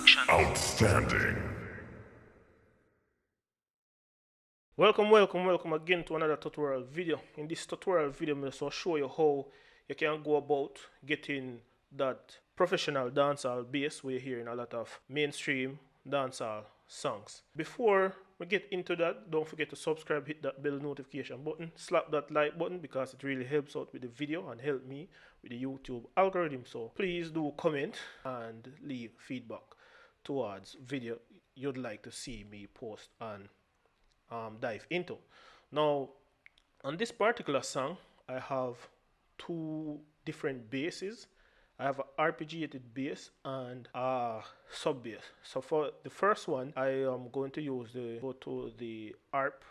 Productions. Outstanding. Welcome again to another tutorial video. In this tutorial video, I'm going to show you how you can go about getting that professional dancehall bass where you're hearing a lot of mainstream dancehall songs. Before we get into that, don't forget to subscribe, hit that bell notification button, slap that like button because it really helps out with the video and help me with the YouTube algorithm. So please do comment and leave feedback towards video you'd like to see me post and dive into. Now, on this particular song, I have two different basses. I have an arpeggiated bass and a sub bass. So for the first one, I am going to go to the arp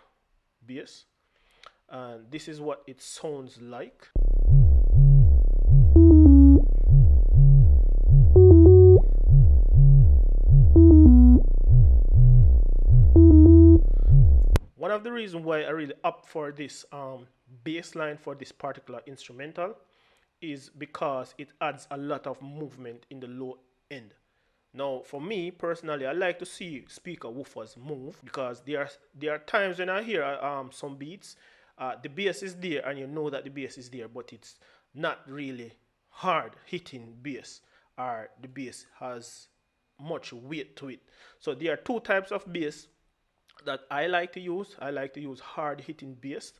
bass, and this is what it sounds like. One of the reasons why I really opt for this bass line for this particular instrumental is because it adds a lot of movement in the low end. Now, for me personally, I like to see speaker woofers move because there are times when I hear some beats, the bass is there and you know that the bass is there, but it's not really hard hitting bass, or the bass has much weight to it. So there are two types of bass that I like to use. I like to use hard hitting bass,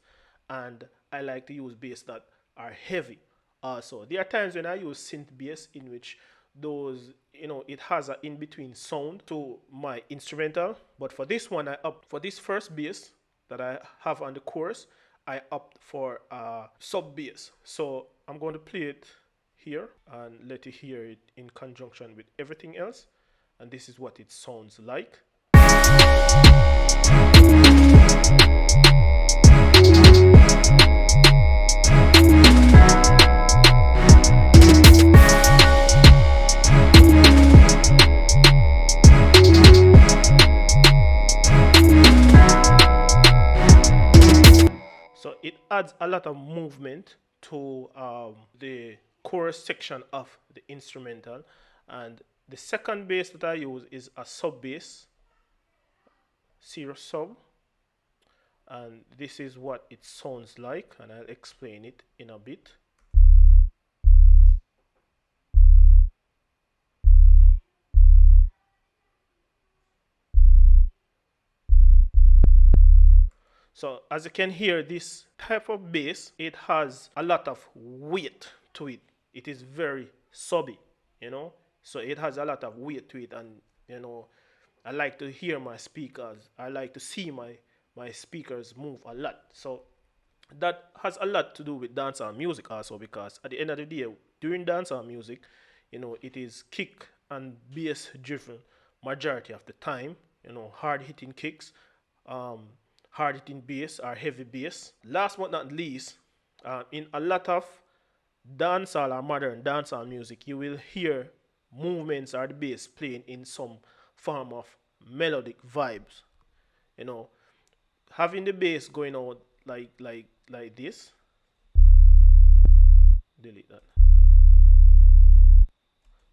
and I like to use bass that are heavy. Also, there are times when I use synth bass in which those, it has an in between sound to my instrumental. But for this one, I opt for this first bass that I have on the chorus. I opt for a sub bass. So I'm going to play it here and let you hear it in conjunction with everything else. And this is what it sounds like. So it adds a lot of movement to the chorus section of the instrumental. And the second bass that I use is a sub bass, zero sub, and this is what it sounds like, and I'll explain it in a bit. So as you can hear, this type of bass, it has a lot of weight to it. It is very subby, so it has a lot of weight to it. And I like to hear my speakers, I like to see my speakers move a lot. So that has a lot to do with dancehall music also, because at the end of the day, during dancehall music, it is kick and bass driven majority of the time. Hard hitting kicks, hard hitting bass or heavy bass. Last but not least, in a lot of dancehall or modern dancehall music, you will hear movements or the bass playing in some form of melodic vibes. Having the bass going out like this. Delete that.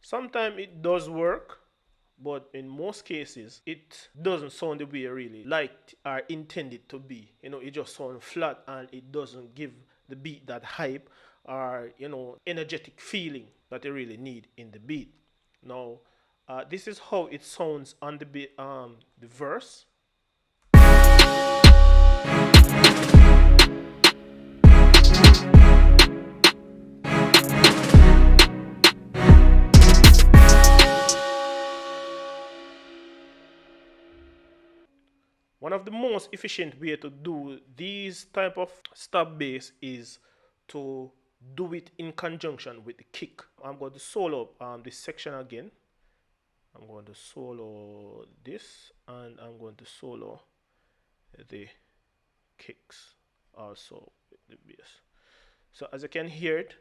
Sometimes it does work, but in most cases it doesn't sound the way really like or intended to be. It just sounds flat and it doesn't give the beat that hype or energetic feeling that you really need in the beat. Now, this is how it sounds on the verse. One of the most efficient way to do these type of stop bass is to do it in conjunction with the kick. I'm going to solo this section again. I'm going to solo this, and I'm going to solo the kicks also with the bass. So as you can hear it,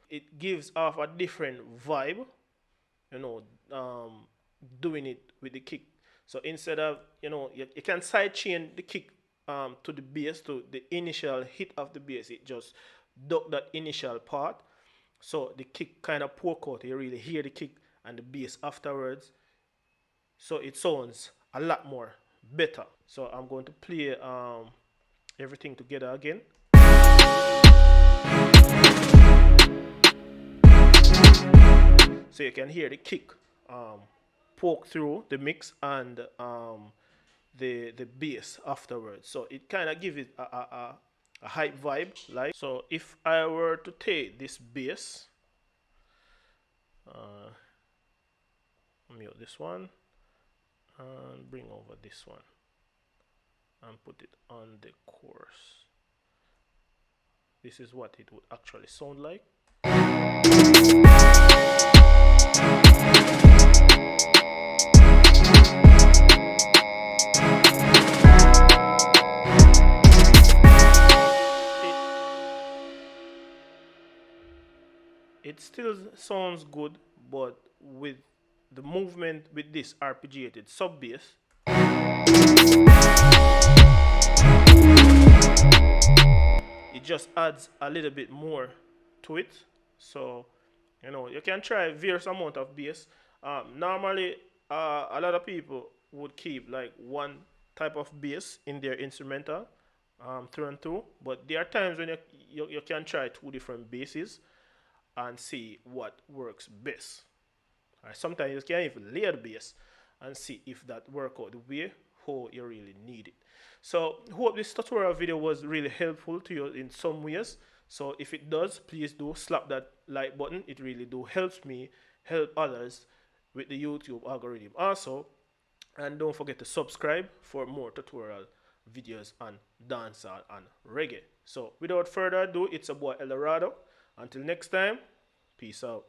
it gives off a different vibe, doing it with the kick. So instead of, you can side chain the kick to the bass, to the initial hit of the bass. It just duck that initial part, so the kick kind of poke out. You really hear the kick and the bass afterwards, so it sounds a lot more better. So I'm going to play everything together again. So you can hear the kick poke through the mix and the bass afterwards. So it kind of gives it a hype vibe. Like, so if I were to take this bass, mute this one and bring over this one and put it on the chorus. This is what it would actually sound like. It still sounds good, but with the movement with this arpeggiated sub bass, it just adds a little bit more to it. So, you know, you can try various amount of bass. Normally, a lot of people would keep like one type of bass in their instrumental, through and through. But there are times when you can try two different basses and see what works best. Right? Sometimes you can even layer the bass and see if that works out the way how you really need it. So hope this tutorial video was really helpful to you in some ways. So if it does, please do slap that like button. It really do helps me help others with the YouTube algorithm also. And don't forget to subscribe for more tutorial videos on dancehall and reggae. So without further ado, it's a boy Eldoh Rado. Until next time, peace out.